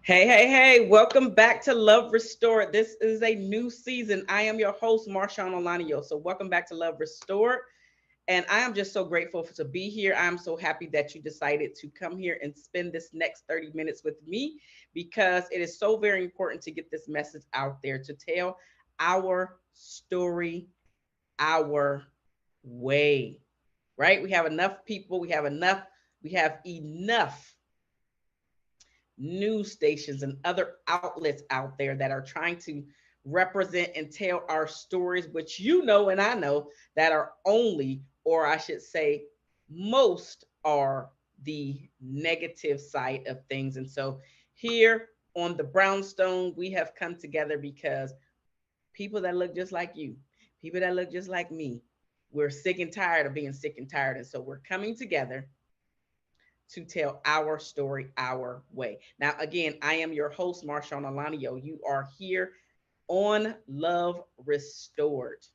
Hey, hey, hey, welcome back to Love Restored. This is a new season. I am your host, Marshaun Olaniyan. So, welcome back to Love Restored. And I am just so grateful to be here. I'm so happy that you decided to come here and spend this next 30 minutes with me because it is so very important to get this message out there to tell our story our way, right? We have enough people, we have enough news stations and other outlets out there that are trying to represent and tell our stories, which you know and I know that are only, or I should say, most are the negative side of things. And so here on the Brownstone, we have come together because people that look just like you, people that look just like me, we're sick and tired of being sick and tired. And so we're coming together to tell our story our way. Now, again, I am your host, Marshaun Olaniyan. You are here on Love Restored.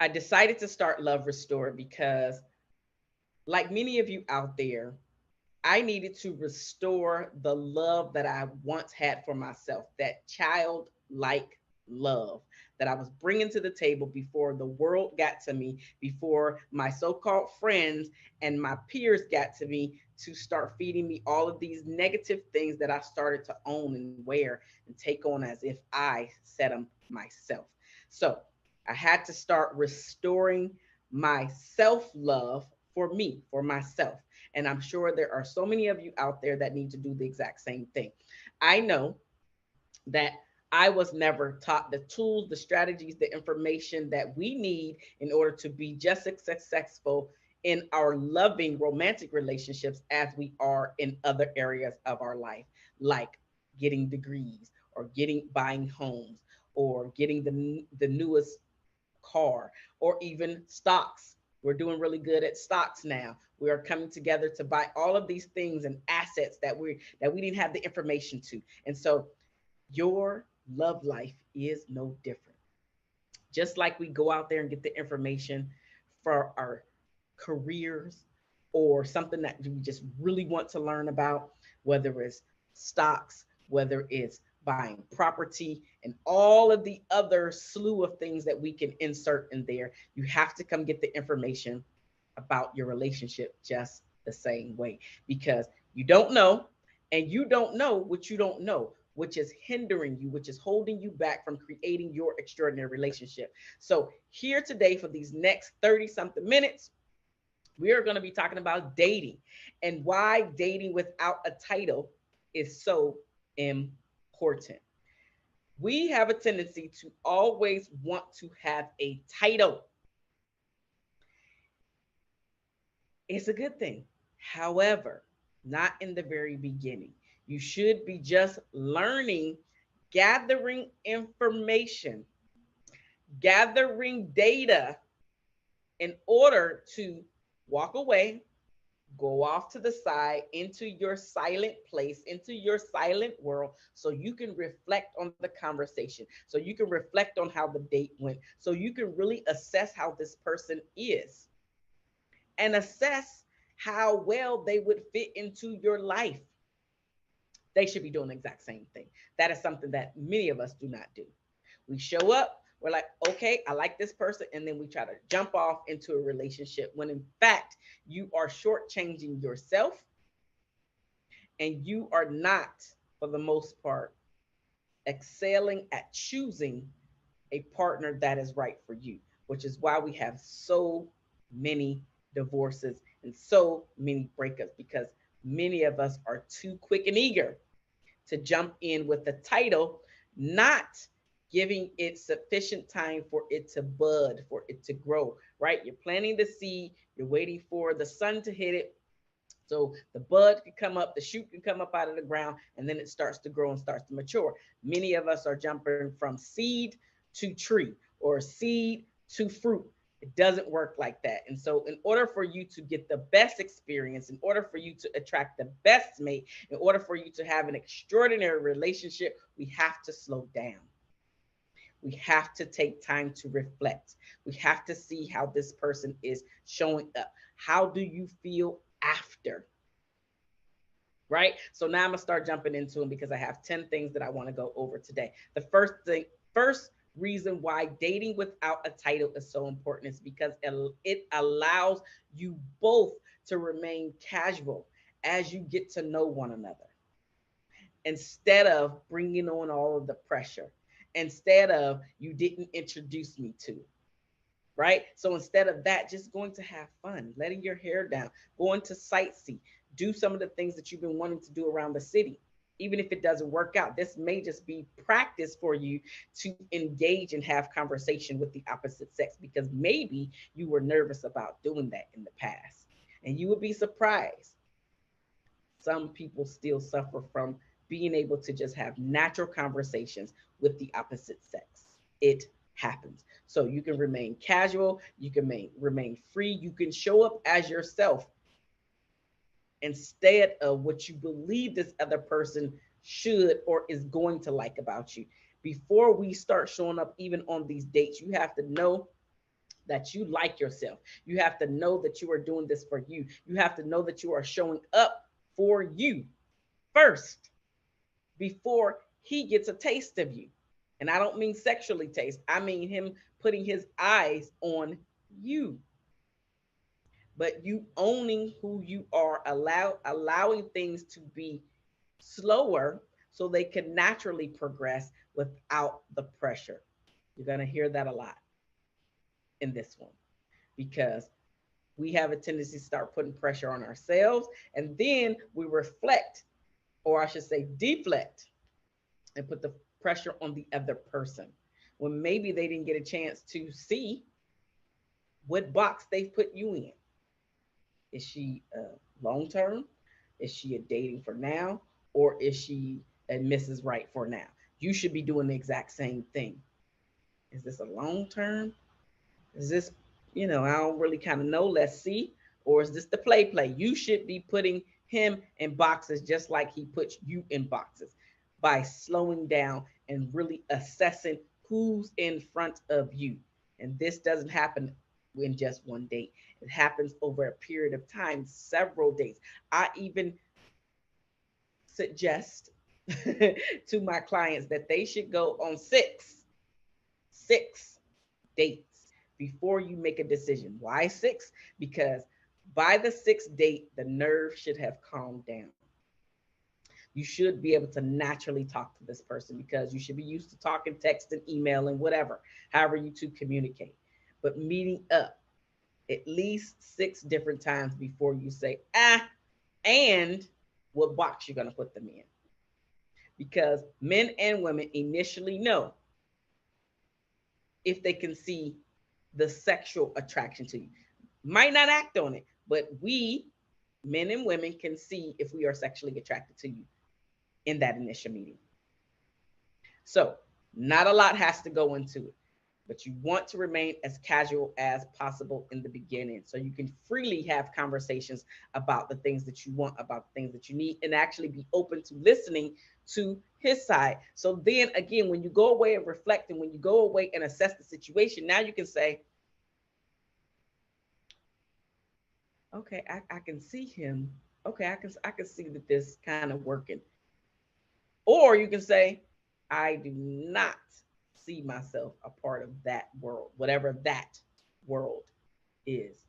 I decided to start Love Restored because, like many of you out there, I needed to restore the love that I once had for myself, that childlike love that I was bringing to the table before the world got to me, before my so called friends and my peers got to me to start feeding me all of these negative things that I started to own and wear and take on as if I said them myself. So I had to start restoring my self love for me, for myself. And I'm sure there are so many of you out there that need to do the exact same thing. I know that I was never taught the tools, the strategies, the information that we need in order to be just as successful in our loving romantic relationships as we are in other areas of our life, like getting degrees or getting buying homes or getting the newest car or even stocks. We're doing really good at stocks now. We are coming together to buy all of these things and assets that we didn't have the information to. And so your love life is no different. Just like we go out there and get the information for our careers or something that we just really want to learn about, whether it's stocks, whether it's buying property, and all of the other slew of things that we can insert in there, you have to come get the information about your relationship just the same way because you don't know, and you don't know what you don't know, which is hindering you, which is holding you back from creating your extraordinary relationship. So, here today for these next 30 something minutes, we are going to be talking about dating and why dating without a title is so important. We have a tendency to always want to have a title. It's a good thing. However, not in the very beginning. You should be just learning, gathering information, gathering data in order to walk away, go off to the side into your silent place, into your silent world, so you can reflect on the conversation, so you can reflect on how the date went, so you can really assess how this person is and assess how well they would fit into your life. They should be doing the exact same thing. That is something that many of us do not do. We show up, we're like, okay, I like this person, and then we try to jump off into a relationship when in fact you are shortchanging yourself and you are not, for the most part, excelling at choosing a partner that is right for you, which is why we have so many divorces and so many breakups because many of us are too quick and eager to jump in with the title, not giving it sufficient time for it to bud, for it to grow, right? You're planting the seed, you're waiting for the sun to hit it. So the bud can come up, the shoot can come up out of the ground, and then it starts to grow and starts to mature. Many of us are jumping from seed to tree or seed to fruit. It doesn't work like that. And so, in order for you to get the best experience, in order for you to attract the best mate, in order for you to have an extraordinary relationship, we have to slow down. We have to take time to reflect. We have to see how this person is showing up. How do you feel after? right? So now I'm gonna start jumping into them because I have 10 things that I want to go over today. The first reason why dating without a title is so important is because it allows you both to remain casual as you get to know one another instead of bringing on all of the pressure, instead of you didn't introduce me to, right? So instead of that, just going to have fun, letting your hair down, going to sightsee, do some of the things that you've been wanting to do around the city. Even if it doesn't work out, this may just be practice for you to engage and have conversation with the opposite sex because maybe you were nervous about doing that in the past. And you would be surprised. Some people still suffer from being able to just have natural conversations with the opposite sex. It happens. So you can remain casual, you can remain free, you can show up as yourself instead of what you believe this other person should or is going to like about you. Before we start showing up, even on these dates, you have to know that you like yourself. You have to know that you are doing this for you. You have to know that you are showing up for you first before he gets a taste of you. And I don't mean sexually taste, I mean him putting his eyes on you. But you owning who you are, allowing things to be slower so they can naturally progress without the pressure. You're going to hear that a lot in this one because we have a tendency to start putting pressure on ourselves and then we reflect, or I should say deflect, and put the pressure on the other person when maybe they didn't get a chance to see what box they've put you in. Is she long term? Is she a dating for now? Or is she a Mrs. Right for now? You should be doing the exact same thing. Is this a long term? Is this, I don't really kind of know. Let's see. Or is this the play? You should be putting him in boxes just like he puts you in boxes by slowing down and really assessing who's in front of you. And this doesn't happen in just one date. It happens over a period of time, several days. I even suggest to my clients that they should go on six dates before you make a decision. Why six? Because by the sixth date, the nerve should have calmed down. You should be able to naturally talk to this person because you should be used to talking, texting, emailing, whatever, however you two communicate. But meeting up at least six different times before you say, and what box you're going to put them in. Because men and women initially know if they can see the sexual attraction to you. Might not act on it, but we, men and women, can see if we are sexually attracted to you in that initial meeting. So, not a lot has to go into it, but you want to remain as casual as possible in the beginning so you can freely have conversations about the things that you want, about the things that you need, and actually be open to listening to his side. So then again, when you go away and reflect and when you go away and assess the situation, now you can say, okay, I can see him. Okay, I can see that this kind of working. Or you can say, I do not see myself a part of that world, whatever that world is.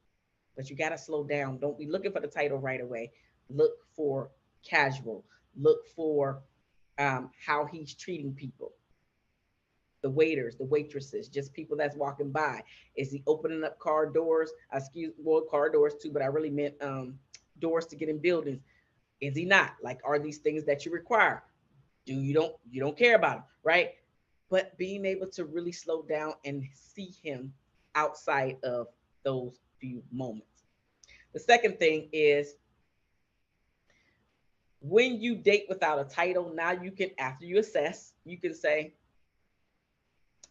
But you got to slow down. Don't be looking for the title right away. Look for casual. Look for how he's treating people. The waiters, the waitresses, just people that's walking by. Is he opening up car doors? Car doors too, but I really meant doors to get in buildings. Is he not? Like, are these things that you require? You don't care about them, right? But being able to really slow down and see him outside of those few moments. The second thing is when you date without a title, now you can, after you assess, you can say,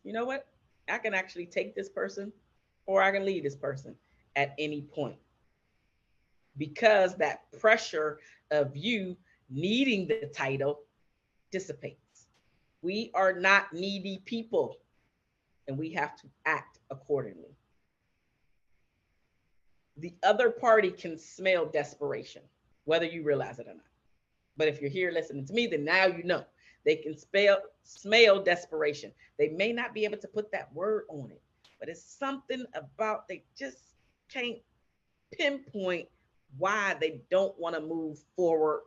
you know what? I can actually take this person or I can leave this person at any point because that pressure of you needing the title dissipates. We are not needy people and we have to act accordingly. The other party can smell desperation, whether you realize it or not. But if you're here listening to me, then now you know. They can smell desperation. They may not be able to put that word on it, but it's something about they just can't pinpoint why they don't want to move forward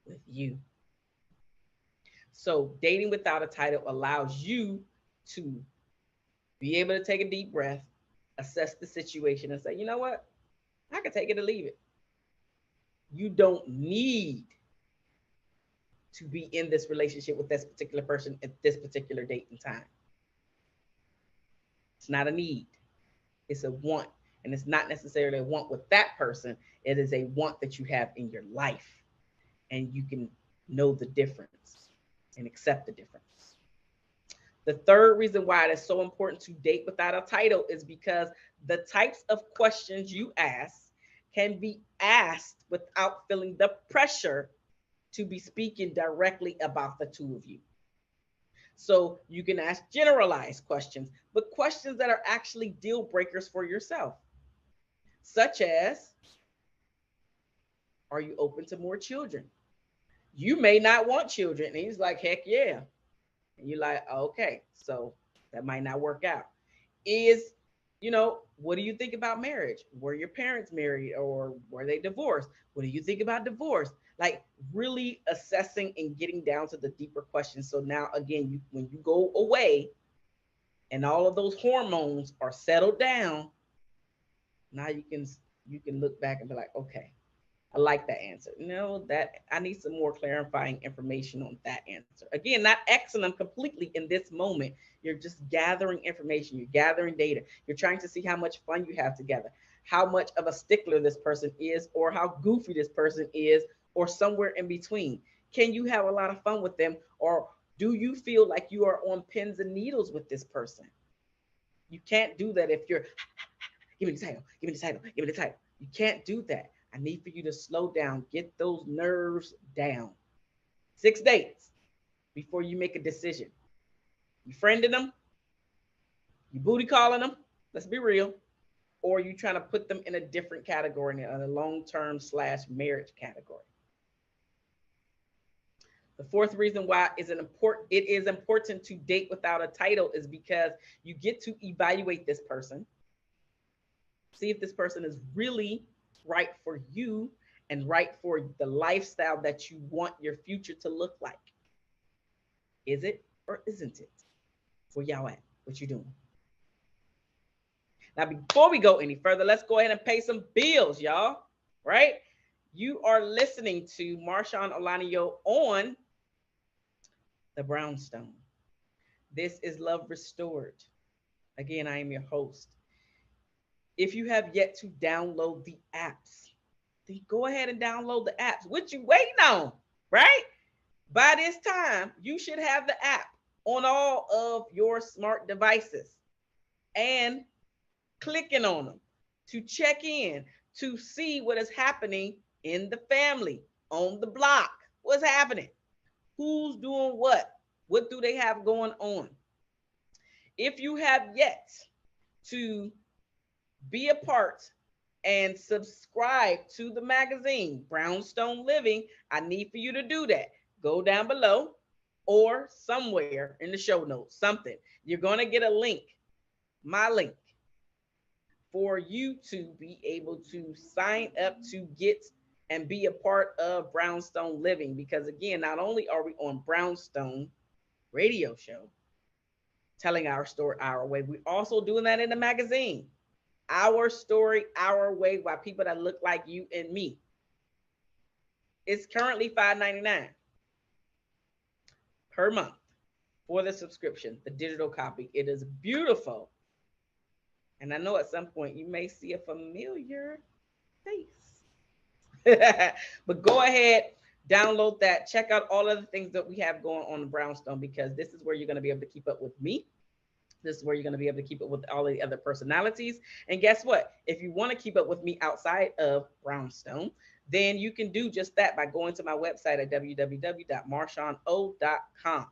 with you. So, dating without a title allows you to be able to take a deep breath, assess the situation, and say, you know what? I can take it or leave it. You don't need to be in this relationship with this particular person at this particular date and time. It's not a need, it's a want. And it's not necessarily a want with that person, it is a want that you have in your life. And you can know the difference and accept the difference. The third reason why it is so important to date without a title is because the types of questions you ask can be asked without feeling the pressure to be speaking directly about the two of you. So you can ask generalized questions, but questions that are actually deal breakers for yourself, such as, are you open to more children? You may not want children. And he's like, heck yeah. And you're like, okay, so that might not work out. Is, what do you think about marriage? Were your parents married or were they divorced? What do you think about divorce? Like really assessing and getting down to the deeper questions. So now again, when you go away and all of those hormones are settled down, now you can look back and be like, okay, I like that answer. No, that I need some more clarifying information on that answer. Again, not Xing them completely in this moment. You're just gathering information. You're gathering data. You're trying to see how much fun you have together, how much of a stickler this person is, or how goofy this person is, or somewhere in between. Can you have a lot of fun with them, or do you feel like you are on pins and needles with this person? You can't do that if you're, give me the title, give me the title, give me the title. You can't do that. I need for you to slow down, get those nerves down. 6 dates before you make a decision. You friending them, you booty calling them, let's be real, or you trying to put them in a different category, in a long-term / marriage category. The fourth reason why it is important to date without a title is because you get to evaluate this person, see if this person is really right for you and right for the lifestyle that you want your future to look like. Is it or isn't it? Where y'all at? What you doing? Now, before we go any further, let's go ahead and pay some bills, y'all. Right? You are listening to Marshaun Olaniyan on the Brownstone. This is Love Restored. Again, I am your host. If you have yet to download the apps, then go ahead and download the apps. What you waiting on, right? By this time, you should have the app on all of your smart devices and clicking on them to check in, to see what is happening in the family, on the block. What's happening? Who's doing what? What do they have going on? If you have yet to be a part and subscribe to the magazine, Brownstone Living, I need for you to do that. Go down below or somewhere in the show notes, something. You're going to get a link, my link, for you to be able to sign up to get and be a part of Brownstone Living. Because again, not only are we on Brownstone radio show, telling our story our way, we're also doing that in the magazine. Our story, our way, by people that look like you and me. It's currently $5.99 per month for the subscription, the digital copy. It is beautiful. And I know at some point you may see a familiar face. But go ahead, download that. Check out all of the things that we have going on in Brownstone, because this is where you're going to be able to keep up with me. This is where you're going to be able to keep up with all of the other personalities. And guess what? If you want to keep up with me outside of Brownstone, then you can do just that by going to my website at www.marshauno.com,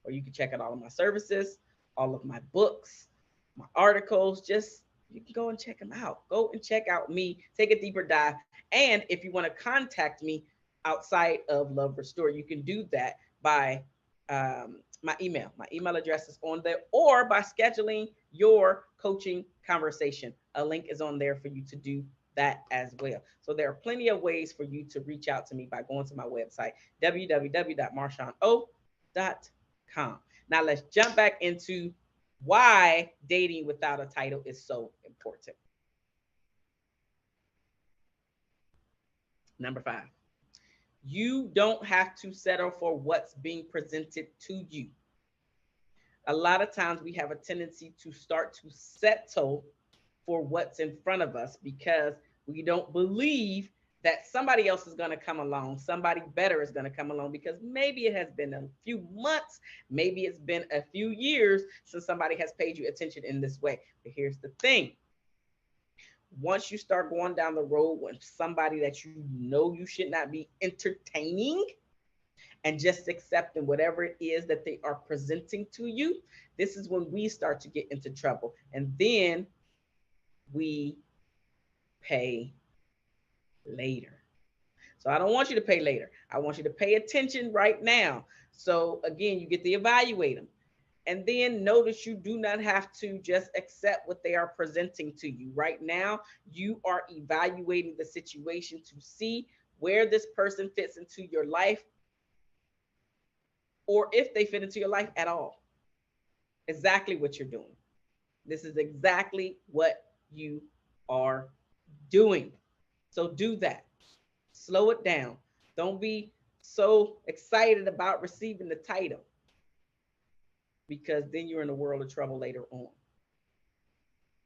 where you can check out all of my services, all of my books, my articles. Just, you can go and check them out. Go and check out me, take a deeper dive. And if you want to contact me, outside of Love Restore, you can do that by my email. My email address is on there, or by scheduling your coaching conversation. A link is on there for you to do that as well. So there are plenty of ways for you to reach out to me by going to my website, www.marshauno.com. Now let's jump back into why dating without a title is so important. Number 5, you don't have to settle for what's being presented to you. A lot of times we have a tendency to start to settle for what's in front of us because we don't believe that somebody else is going to come along, somebody better is going to come along, because maybe it has been a few months, maybe it's been a few years since somebody has paid you attention in this way. But here's the thing: once you start going down the road with somebody that you know you should not be entertaining and just accepting whatever it is that they are presenting to you, this is when we start to get into trouble. And then we pay later. So I don't want you to pay later. I want you to pay attention right now. So again, you get to evaluate them. And then notice you do not have to just accept what they are presenting to you. Right now, you are evaluating the situation to see where this person fits into your life, or if they fit into your life at all. Exactly what you're doing. This is exactly what you are doing. So do that. Slow it down. Don't be so excited about receiving the title, because then you're in a world of trouble later on.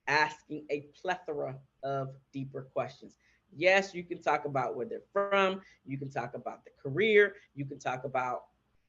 Asking a plethora of deeper questions. Yes, you can talk about where they're from, you can talk about the career, you can talk about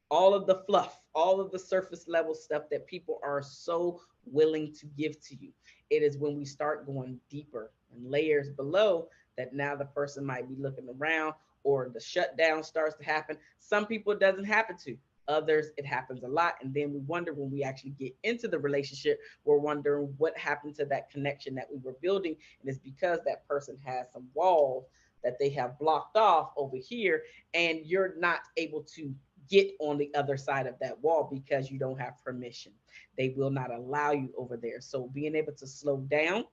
all of the fluff, all of the surface level stuff that people are so willing to give to you. It is when we start going deeper and layers below that now the person might be looking around, or the shutdown starts to happen. Some people it doesn't happen to. Others, it happens a lot. And then we wonder, when we actually get into the relationship, we're wondering what happened to that connection that we were building. And it's because that person has some walls that they have blocked off over here, and you're not able to get on the other side of that wall because you don't have permission. They will not allow you over there. So being able to slow down,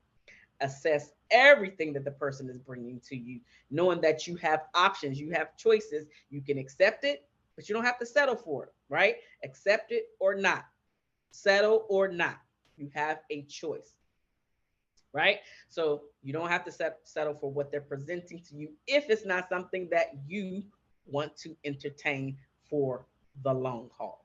assess everything that the person is bringing to you, knowing that you have options, you have choices, you can accept it, but you don't have to settle for it, right? Accept it or not, settle or not. You have a choice, right? So you don't have to settle for what they're presenting to you if it's not something that you want to entertain for the long haul,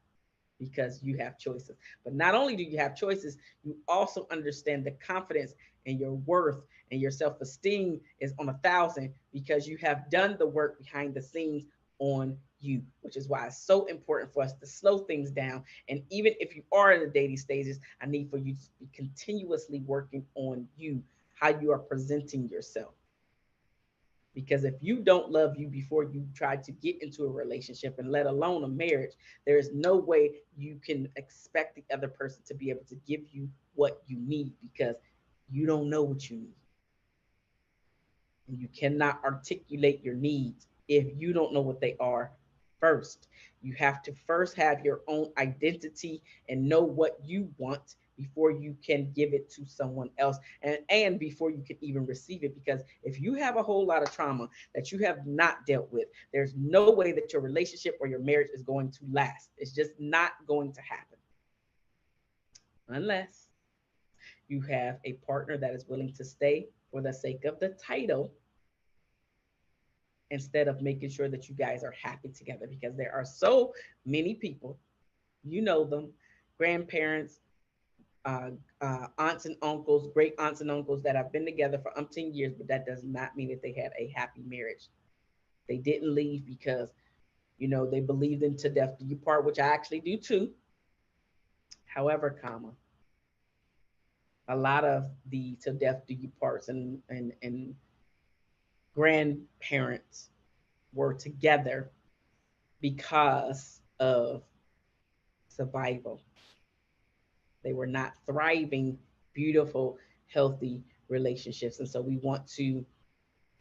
because you have choices. But not only do you have choices, you also understand the confidence and your worth, and your self-esteem is on 1,000 because you have done the work behind the scenes on you, which is why it's so important for us to slow things down. And even if you are in the dating stages, I need for you to be continuously working on you, how you are presenting yourself. Because if you don't love you before you try to get into a relationship, and let alone a marriage, there is no way you can expect the other person to be able to give you what you need, because you don't know what you need. And you cannot articulate your needs if you don't know what they are first. You have to first have your own identity and know what you want before you can give it to someone else, and before you can even receive it. Because if you have a whole lot of trauma that you have not dealt with, there's no way that your relationship or your marriage is going to last. It's just not going to happen unless you have a partner that is willing to stay for the sake of the title, instead of making sure that you guys are happy together. Because there are so many people, you know them, grandparents, uh, aunts and uncles, great aunts and uncles, that have been together for umpteen years, but that does not mean that they had a happy marriage. They didn't leave because, they believed in to death do you part, which I actually do too. However, a lot of the to death do you parts and grandparents were together because of survival. They were not thriving, beautiful, healthy relationships. And so we want to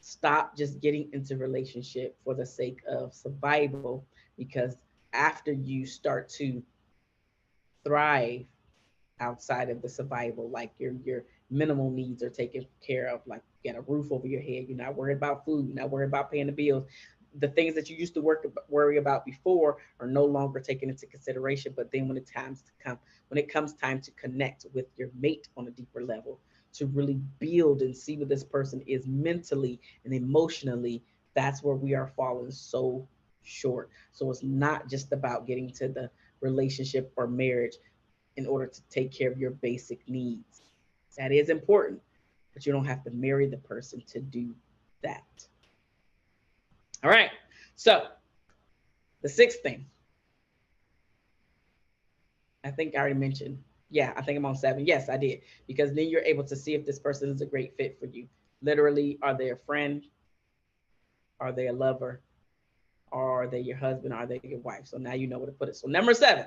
Stop just getting into relationship for the sake of survival, because after you start to thrive outside of the survival, like your minimal needs are taken care of, like you got a roof over your head, you're not worried about food, you're not worried about paying the bills. The things that you used to worry about before are no longer taken into consideration. But then when it comes time to connect with your mate on a deeper level, to really build and see what this person is mentally and emotionally, that's where we are falling so short. So it's not just about getting to the relationship or marriage in order to take care of your basic needs. That is important, but you don't have to marry the person to do that. All right. So the sixth thing, I think I already mentioned. Yeah, I think I'm on seven. Yes, I did. Because then you're able to see if this person is a great fit for you. Literally, are they a friend? Are they a lover? Are they your husband? Are they your wife? So now you know where to put it. So number seven,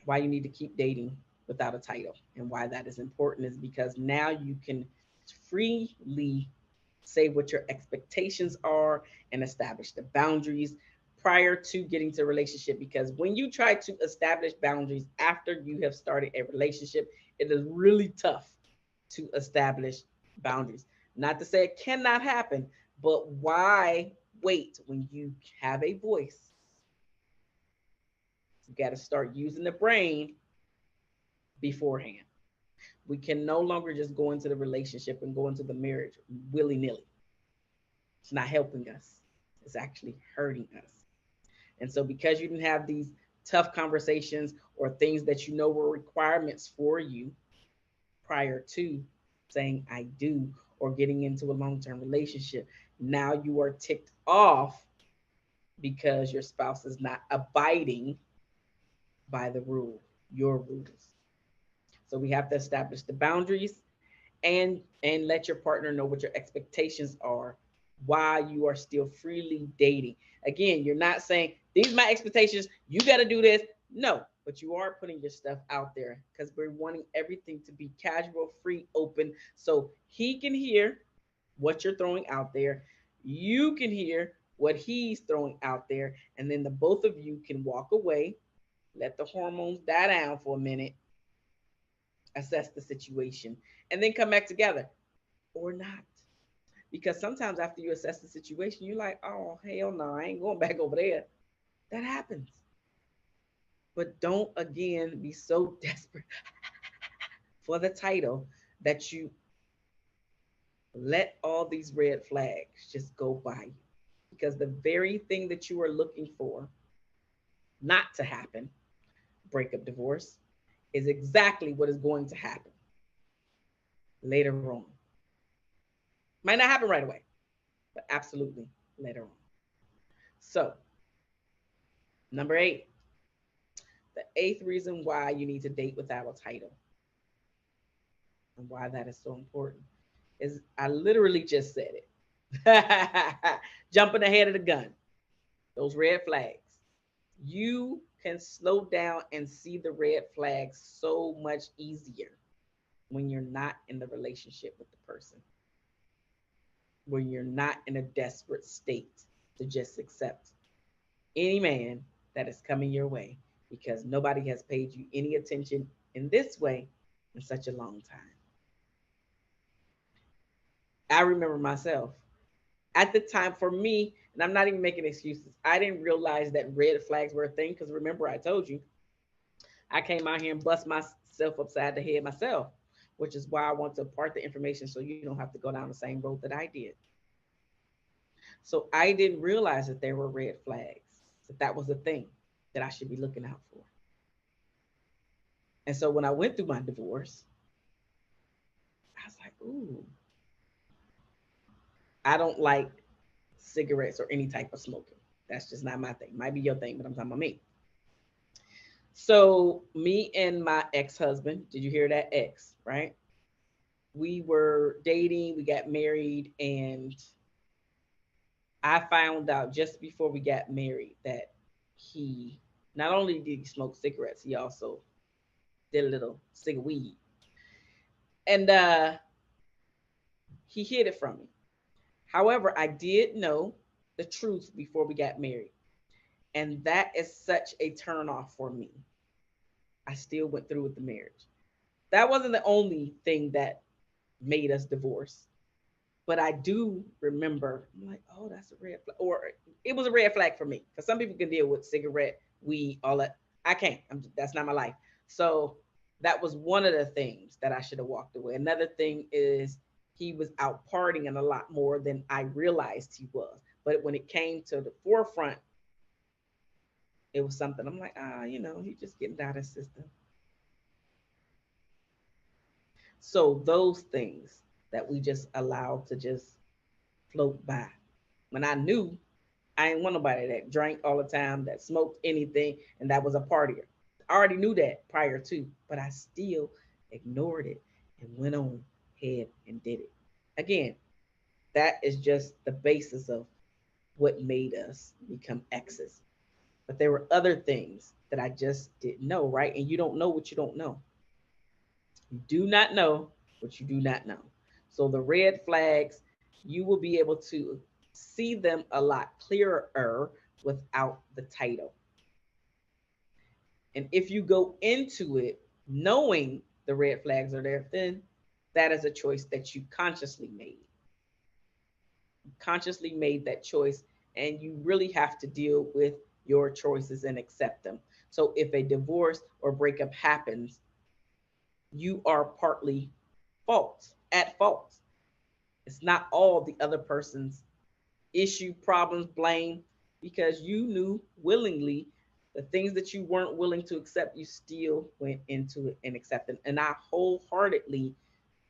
why you need to keep dating without a title, and why that is important is because now you can freely say what your expectations are and establish the boundaries prior to getting to a relationship. Because when you try to establish boundaries after you have started a relationship, it is really tough to establish boundaries. Not to say it cannot happen, but why wait when you have a voice? You got to start using the brain beforehand. We can no longer just go into the relationship and go into the marriage willy nilly. It's not helping us, it's actually hurting us. And so, because you didn't have these tough conversations or things that you know were requirements for you prior to saying I do or getting into a long term relationship, now you are ticked off because your spouse is not abiding by the rule, your rules. So we have to establish the boundaries and let your partner know what your expectations are while you are still freely dating. Again, you're not saying these are my expectations, you got to do this. No, but you are putting your stuff out there because we're wanting everything to be casual, free, open, so he can hear what you're throwing out there, you can hear what he's throwing out there, and then the both of you can walk away, let the hormones die down for a minute, assess the situation, and then come back together or not. Because sometimes after you assess the situation, you're like, oh, hell no, I ain't going back over there. That happens. But don't again be so desperate for the title that you let all these red flags just go by you. Because the very thing that you are looking for not to happen, breakup, divorce, is exactly what is going to happen later on. Might not happen right away, but absolutely later on. So, number eight, the eighth reason why you need to date without a title and why that is so important is I literally just said it. Jumping ahead of the gun, those red flags. You can slow down and see the red flags so much easier when you're not in the relationship with the person, when you're not in a desperate state to just accept any man that is coming your way, because nobody has paid you any attention in this way in such a long time. I remember myself at the time, for me, and I'm not even making excuses, I didn't realize that red flags were a thing because remember, I told you I came out here and bust myself upside the head myself, which is why I want to impart the information so you don't have to go down the same road that I did. So I didn't realize that there were red flags, that that was a thing that I should be looking out for. And so when I went through my divorce, I was like, ooh, I don't like cigarettes or any type of smoking. That's just not my thing. Might be your thing, but I'm talking about me. So me and my ex-husband, did you hear that? Ex, right? We were dating, we got married, and I found out just before we got married that he not only did he smoke cigarettes, he also did a little cig weed. And He hid it from me. However, I did know the truth before we got married. And that is such a turn off for me. I still went through with the marriage. That wasn't the only thing that made us divorce. But I do remember, I'm like, oh, that's a red flag. Or it was a red flag for me. Because some people can deal with cigarette, weed, all that. I can't. That's not my life. So that was one of the things that I should have walked away. Another thing is he was out partying a lot more than I realized he was. But when it came to the forefront, it was something I'm like, he's just getting out of his system. So those things that we just allowed to just float by. When I knew I didn't want nobody that drank all the time, that smoked anything, and that was a partier. I already knew that prior to, but I still ignored it and went on ahead and did it. Again, that is just the basis of what made us become exes. But there were other things that I just didn't know, right? And you don't know what you don't know. You do not know what you do not know. So the red flags, you will be able to see them a lot clearer without the title. And if you go into it knowing the red flags are there, then that is a choice that you consciously made. You consciously made that choice, and you really have to deal with your choices and accept them. So if a divorce or breakup happens, you are partly at fault. It's not all the other person's issue, problems, blame, because you knew willingly the things that you weren't willing to accept, you still went into it and accepted. And I wholeheartedly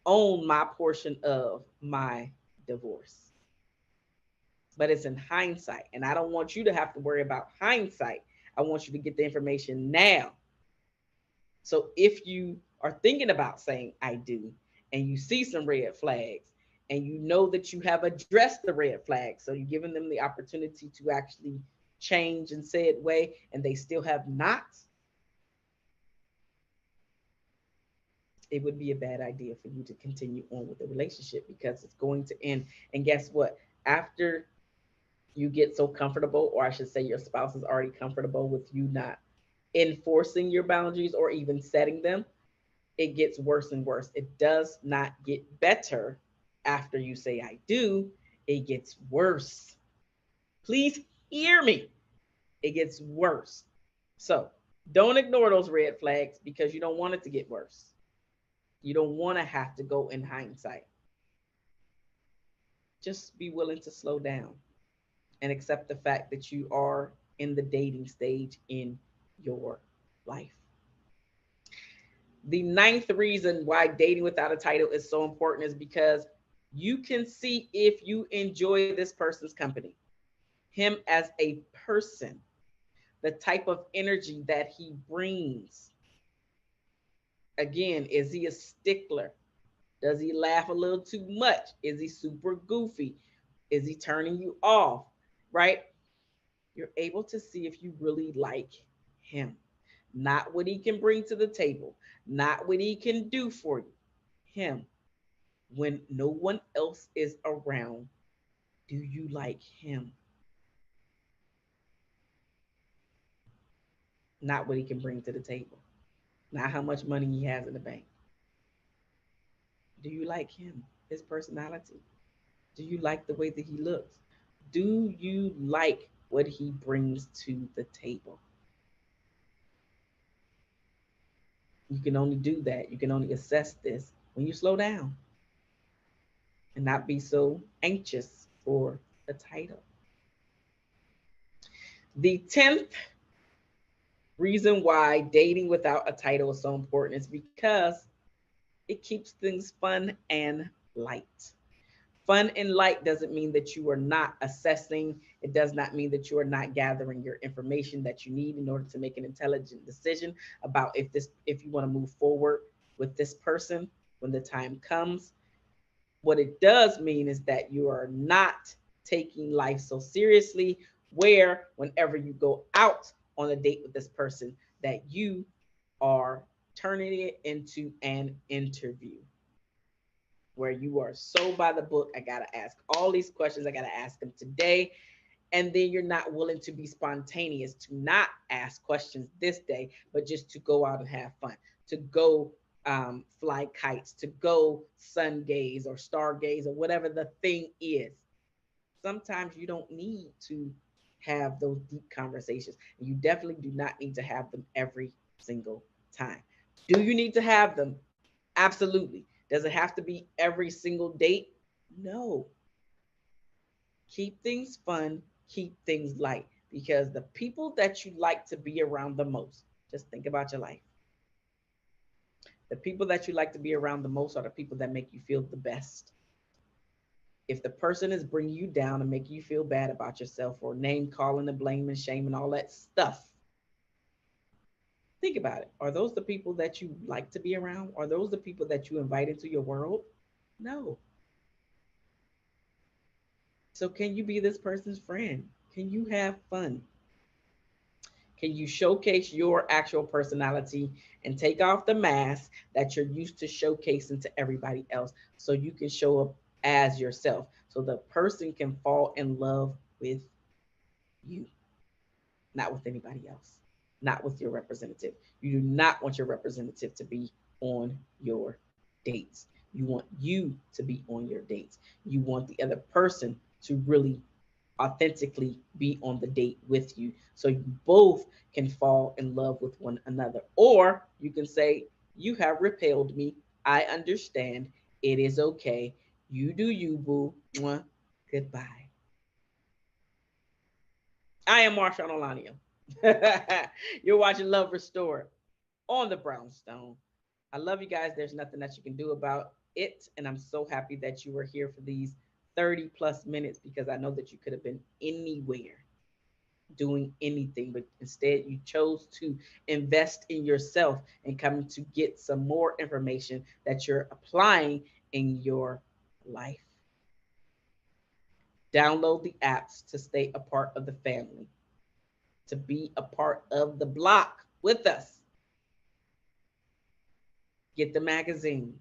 own my portion of my divorce. But it's in hindsight. And I don't want you to have to worry about hindsight. I want you to get the information now. So if you are thinking about saying I do, and you see some red flags, and you know that you have addressed the red flags, so you're giving them the opportunity to actually change and say it way, and they still have not, it would be a bad idea for you to continue on with the relationship because it's going to end. And guess what? After you get so comfortable, or I should say your spouse is already comfortable with you not enforcing your boundaries or even setting them, it gets worse and worse. It does not get better after you say I do, it gets worse. Please hear me. It gets worse. So don't ignore those red flags because you don't want it to get worse. You don't want to have to go in hindsight. Just be willing to slow down and accept the fact that you are in the dating stage in your life. The ninth reason why dating without a title is so important is because you can see if you enjoy this person's company, him as a person, the type of energy that he brings. Again, is he a stickler? Does he laugh a little too much? Is he super goofy? Is he turning you off? Right? You're able to see if you really like him, not what he can bring to the table, not what he can do for you. Him. When no one else is around, do you like him? Not what he can bring to the table, not how much money he has in the bank. Do you like him? His personality? Do you like the way that he looks? Do you like what he brings to the table? You can only do that. You can only assess this when you slow down and not be so anxious for the title. The 10th reason why dating without a title is so important is because it keeps things fun and light. Fun and light doesn't mean that you are not assessing. It does not mean that you are not gathering your information that you need in order to make an intelligent decision about if you want to move forward with this person when the time comes. What it does mean is that you are not taking life so seriously, where whenever you go out on a date with this person, that you are turning it into an interview. where you are so by the book. I got to ask all these questions. I got to ask them today. And then you're not willing to be spontaneous, to not ask questions this day, but just to go out and have fun, to go fly kites, to go sun gaze or stargaze or whatever the thing is. Sometimes you don't need to have those deep conversations. And you definitely do not need to have them every single time. Do you need to have them? Absolutely. Does it have to be every single date? No. Keep things fun, keep things light, because the people that you like to be around the most, just think about your life. The people that you like to be around the most are the people that make you feel the best. If the person is bringing you down and making you feel bad about yourself, or name calling and blaming, shaming, all that stuff, think about it. Are those the people that you like to be around? Are those the people that you invite into your world? No. So, can you be this person's friend? Can you have fun? Can you showcase your actual personality and take off the mask that you're used to showcasing to everybody else, so you can show up as yourself, so the person can fall in love with you, not with anybody else, not with your representative. You do not want your representative to be on your dates. You want you to be on your dates. You want the other person to really authentically be on the date with you, so you both can fall in love with one another. Or you can say, you have repelled me, I understand, it is okay, you do you, boo. Mwah. Goodbye. I am Marshaun Olaniyan. You're watching Love Restored on the Brownstone. I love you guys. There's nothing that you can do about it, and I'm so happy that you were here for these 30 plus minutes, because I know that you could have been anywhere doing anything, but instead you chose to invest in yourself and coming to get some more information that you're applying in your life. Download the apps to stay a part of the family, to be a part of the block with us. Get the magazine.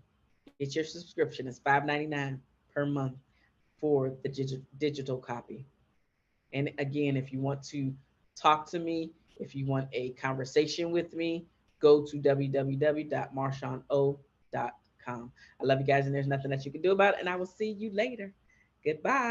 Get your subscription. It's $5.99 per month for the digital copy. And again, if you want to talk to me, if you want a conversation with me, go to www.marshauno.com. I love you guys, and there's nothing that you can do about it. And I will see you later. Goodbye.